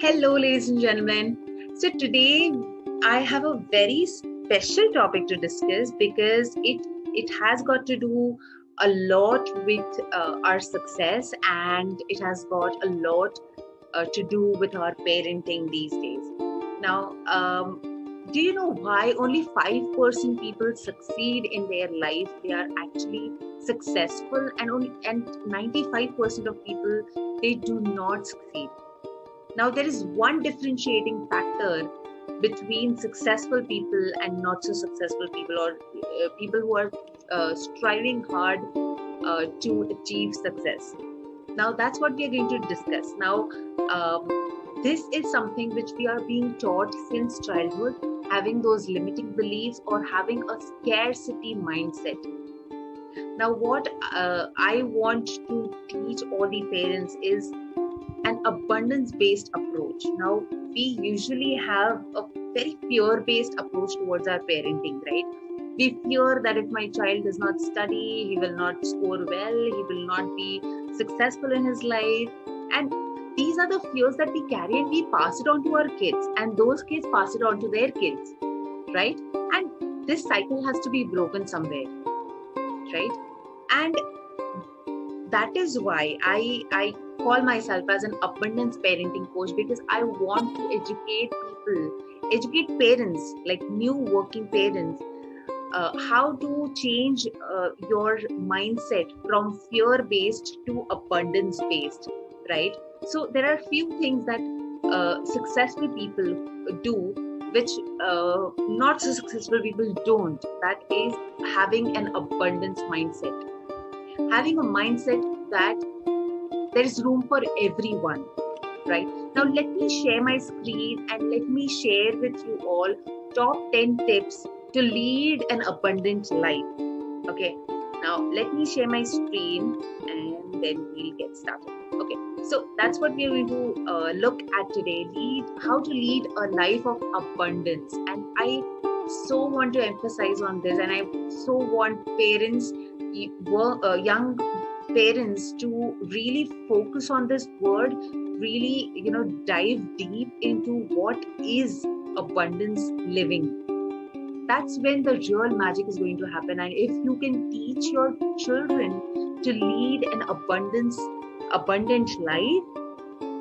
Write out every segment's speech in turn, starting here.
Hello, ladies and gentlemen. So today I have a very special topic to discuss because it has got to do a lot with our success, and it has got a lot to do with our parenting these days. Now, do you know why only 5% people succeed in their life? They are actually successful, and 95% of people, they do not succeed. Now, there is one differentiating factor between successful people and not so successful people, or people who are striving hard to achieve success. Now, that's what we are going to discuss. Now, this is something which we are being taught since childhood, having those limiting beliefs or having a scarcity mindset. Now, what I want to teach all the parents is an abundance based approach. Now, we usually have a very fear based approach towards our parenting, right? We fear that if my child does not study, he will not score well, he will not be successful in his life. And these are the fears that we carry, and we pass it on to our kids, and those kids pass it on to their kids, right? And this cycle has to be broken somewhere, right? And that is why I call myself as an abundance parenting coach, because I want to educate parents, like new working parents, how to change your mindset from fear based to abundance based, right? So there are few things that successful people do, which not so successful people don't. That is having an abundance mindset, having a mindset that there is room for everyone, right? Now, let me share my screen and let me share with you all top 10 tips to lead an abundant life. Okay, now let me share my screen and then we'll get started. Okay, so that's what we're going to look at today. How to lead a life of abundance. And I so want to emphasize on this, and I so want parents, young parents, to really focus on this word, really dive deep into what is abundance living. That's when the real magic is going to happen. And if you can teach your children to lead an abundant life,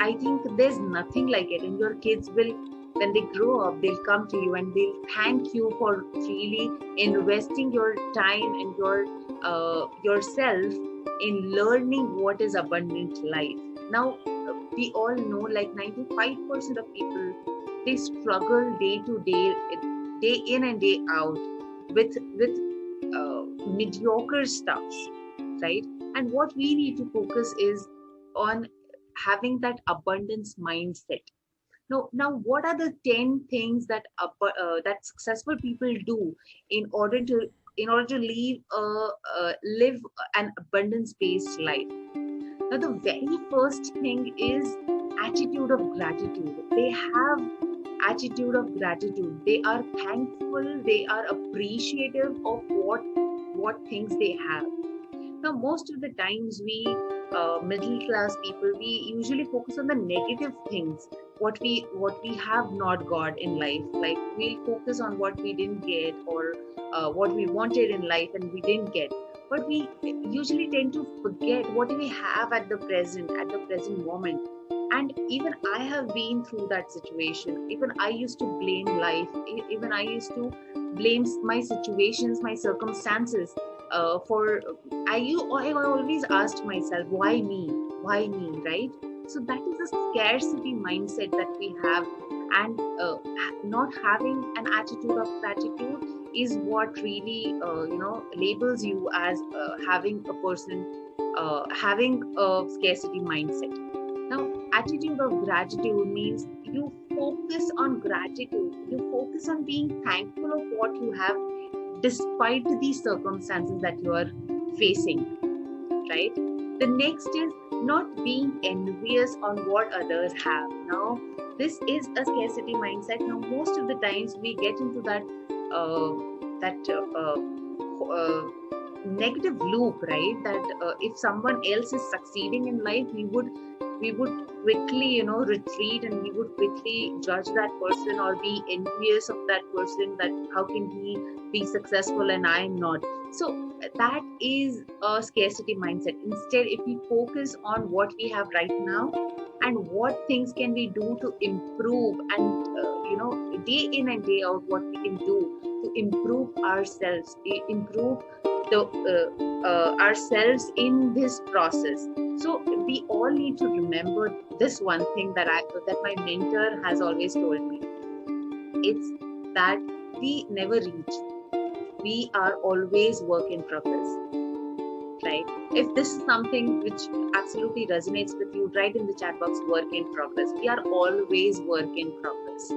I think there's nothing like it. And your kids will, when they grow up, they'll come to you and they'll thank you for really investing your time and yourself in learning what is abundant life. Now, we all know, like 95% of people, they struggle day to day, day in and day out, with mediocre stuff, right? And what we need to focus is on having that abundance mindset. Now, what are the 10 things that that successful people do in order to live an abundance-based life? Now, the very first thing is attitude of gratitude. They have attitude of gratitude. They are thankful. They are appreciative of what things they have. Now, most of the times we middle class people, we usually focus on the negative things, what we have not got in life. Like, we'll focus on what we didn't get, or what we wanted in life and we didn't get. But we usually tend to forget what do we have at the present moment. And even I have been through that situation. Even I used to blame life. Even I used to blame my situations, my circumstances. I always asked myself, why me, right? So that is a scarcity mindset that we have, and not having an attitude of gratitude is what really labels you as having a person having a scarcity mindset. Now, attitude of gratitude means you focus on gratitude. You focus on being thankful of what you have, despite the circumstances that you are facing, right? The next is not being envious on what others have. Now, this is a scarcity mindset. Now, most of the times we get into that negative loop, right? That if someone else is succeeding in life, we would we would quickly, retreat, and we would quickly judge that person or be envious of that person, that how can he be successful and I am not. So that is a scarcity mindset. Instead, if we focus on what we have right now and what things can we do to improve, and day in and day out, what we can do to improve ourselves, improve the ourselves in this process. So we all need to remember this one thing that my mentor has always told me. It's that we never reach. We are always work in progress, right? If this is something which absolutely resonates with you, write in the chat box work in progress. We are always work in progress.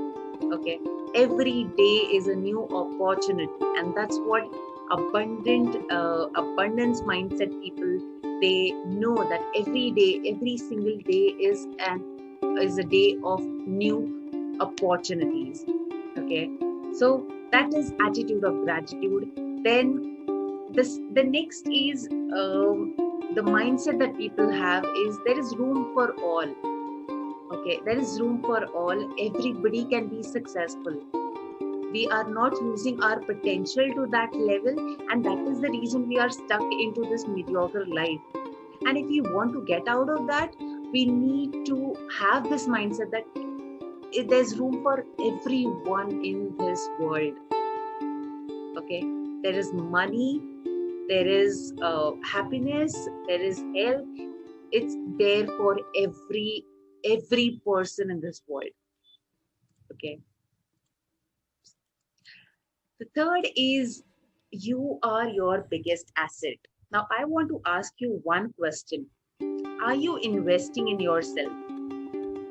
Okay, every day is a new opportunity, and that's what abundance mindset people, they know that every day, every single day is a day of new opportunities. Okay, so that is attitude of gratitude. Then the next is the mindset that people have is there is room for all. Okay, there is room for all. Everybody can be successful. We are not using our potential to that level, and that is the reason we are stuck into this mediocre life. And if we want to get out of that, we need to have this mindset that there's room for everyone in this world. Okay, there is money, there is happiness, there is health. It's there for every person in this world. Okay. The third is you are your biggest asset. Now, I want to ask you one question. Are you investing in yourself,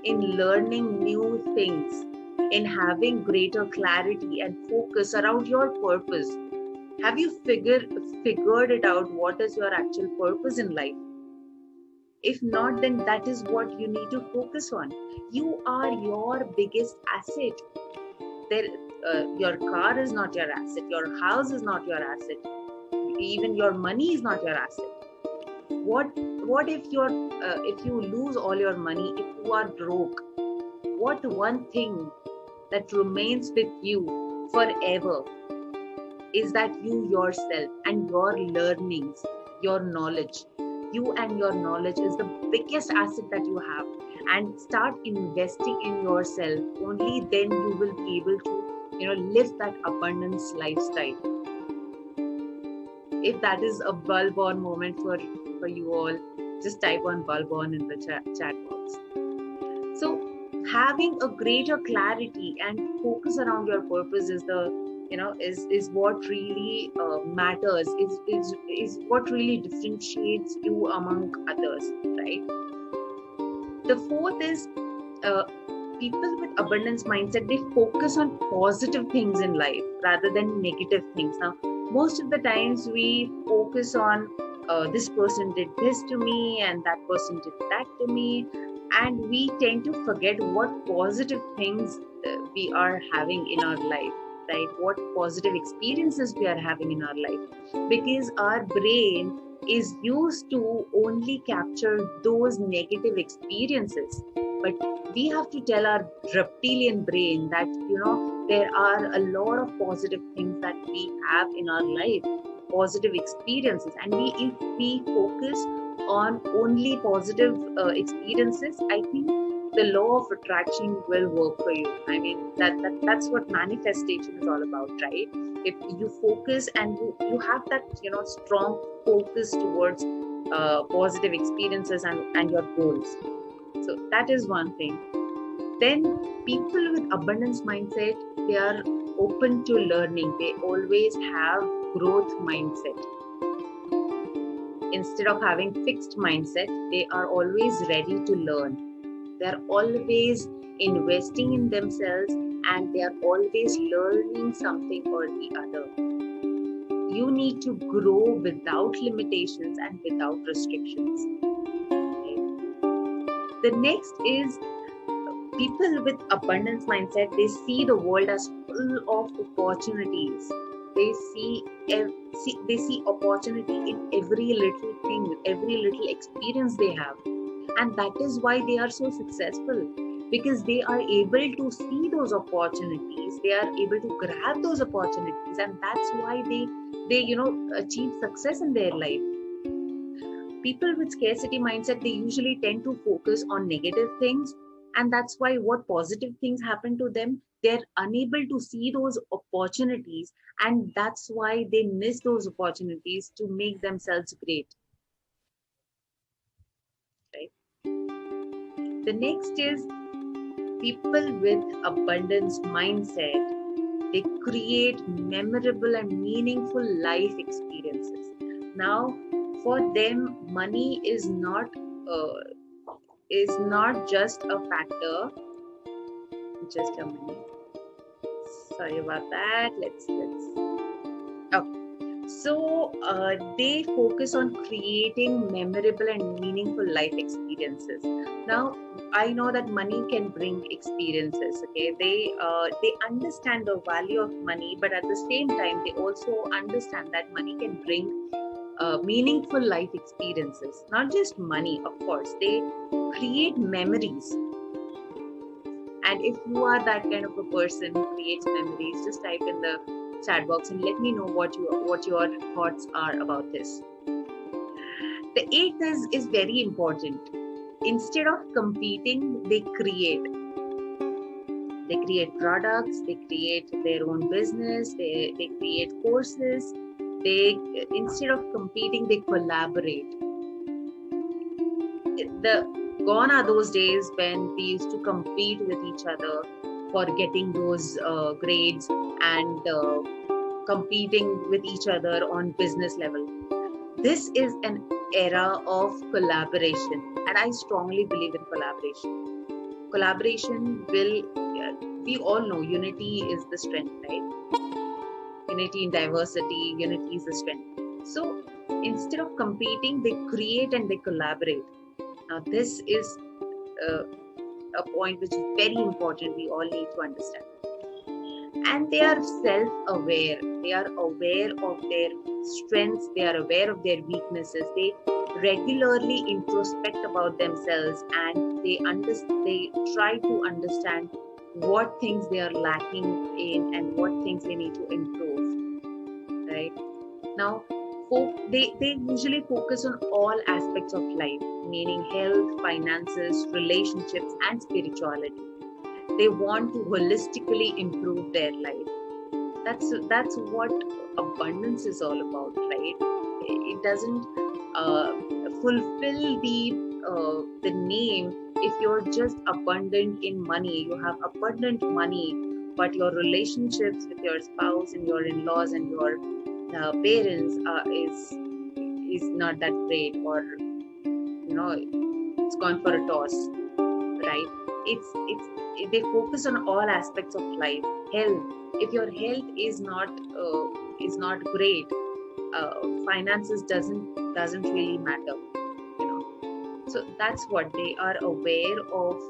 in learning new things, in having greater clarity and focus around your purpose? Have you figured it out? What is your actual purpose in life? If not, then that is what you need to focus on. You are your biggest asset. Your car is not your asset. Your house is not your asset. Even your money is not your asset. What if you lose all your money? If you are broke, what one thing that remains with you forever is that you yourself and your learnings, your knowledge. You and your knowledge is the biggest asset that you have. And start investing in yourself. Only then you will be able to live that abundance lifestyle. If that is a bulb on moment for you all, just type on bulb on in the chat box. So having a greater clarity and focus around your purpose is is what really matters, is what really differentiates you among others, right? The fourth is people with abundance mindset, they focus on positive things in life rather than negative things. Now, most of the times we focus on this person did this to me and that person did that to me, and we tend to forget what positive things we are having in our life, right? What positive experiences we are having in our life, because our brain is used to only capture those negative experiences. But we have to tell our reptilian brain that there are a lot of positive things that we have in our life, positive experiences, and if we focus on only positive experiences, I think the law of attraction will work for you. I mean, that's what manifestation is all about, right? If you focus and you have that strong focus towards positive experiences and your goals. So that is one thing. Then people with abundance mindset, they are open to learning. They always have growth mindset. Instead of having fixed mindset, they are always ready to learn. They are always investing in themselves, and they are always learning something or the other. You need to grow without limitations and without restrictions. The next is people with abundance mindset, they see the world as full of opportunities. They see opportunity in every little thing, every little experience they have. And that is why they are so successful, because they are able to see those opportunities, they are able to grab those opportunities, and that's why they achieve success in their life. People with scarcity mindset, they usually tend to focus on negative things, and that's why what positive things happen to them, they're unable to see those opportunities, and that's why they miss those opportunities to make themselves great, right? The next is people with abundance mindset, they create memorable and meaningful life experiences. Now, for them, money uh, is not just a factor. Just a minute, sorry about that. Let's okay. So they focus on creating memorable and meaningful life experiences. Now, I know that money can bring experiences. Okay, they understand the value of money, but at the same time, they also understand that money can bring meaningful life experiences. Not just money, of course. They create memories. And if you are that kind of a person who creates memories, just type in the chat box and let me know what your thoughts are about this. The eighth is very important. Instead of competing, they create. They create products, they create their own business, they create courses. They, instead of competing, they collaborate. Gone are those days when we used to compete with each other for getting those grades and competing with each other on business level. This is an era of collaboration, and I strongly believe in collaboration. Collaboration will, we all know unity is the strength, right? Unity in diversity, unity is the strength. So instead of competing, they create and they collaborate. Now, this is a point which is very important, we all need to understand. And they are self-aware. They are aware of their strengths, they are aware of their weaknesses. They regularly introspect about themselves, and they try to understand what things they are lacking in and what things they need to improve, right? Now, they usually focus on all aspects of life, meaning health, finances, relationships, and spirituality. They want to holistically improve their life. That's what abundance is all about, right? It doesn't fulfill the name if you're just abundant in money. You have abundant money, but your relationships with your spouse and your in-laws and your parents is not that great, or it's gone for a toss, right? They focus on all aspects of life. Health, if your health is not great, finances doesn't really matter, so that's what they are aware of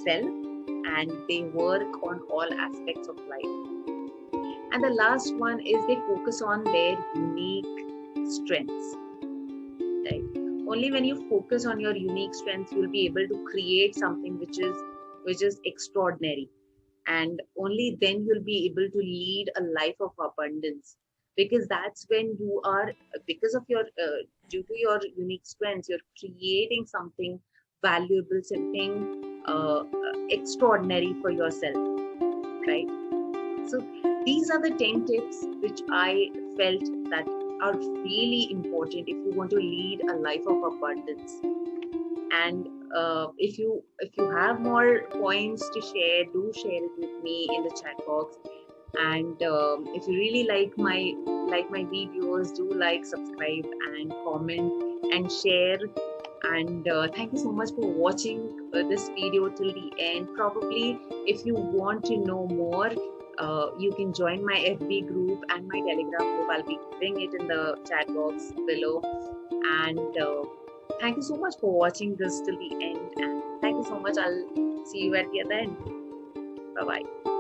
self, and they work on all aspects of life. And the last one is they focus on their unique strengths, right? Only when you focus on your unique strengths, you'll be able to create something which is extraordinary, and only then you'll be able to lead a life of abundance, because that's when you are, because of your due to your unique strengths, you're creating something valuable, something extraordinary for yourself, right? So these are the 10 tips which I felt that are really important if you want to lead a life of abundance. And if you have more points to share, do share it with me in the chat box. And if you really like my videos, do like, subscribe, and comment and share. And thank you so much for watching this video till the end. Probably if you want to know more, you can join my FB group and my Telegram group. I'll be putting it in the chat box below. And thank you so much for watching this till the end. And thank you so much. I'll see you at the other end. Bye-bye.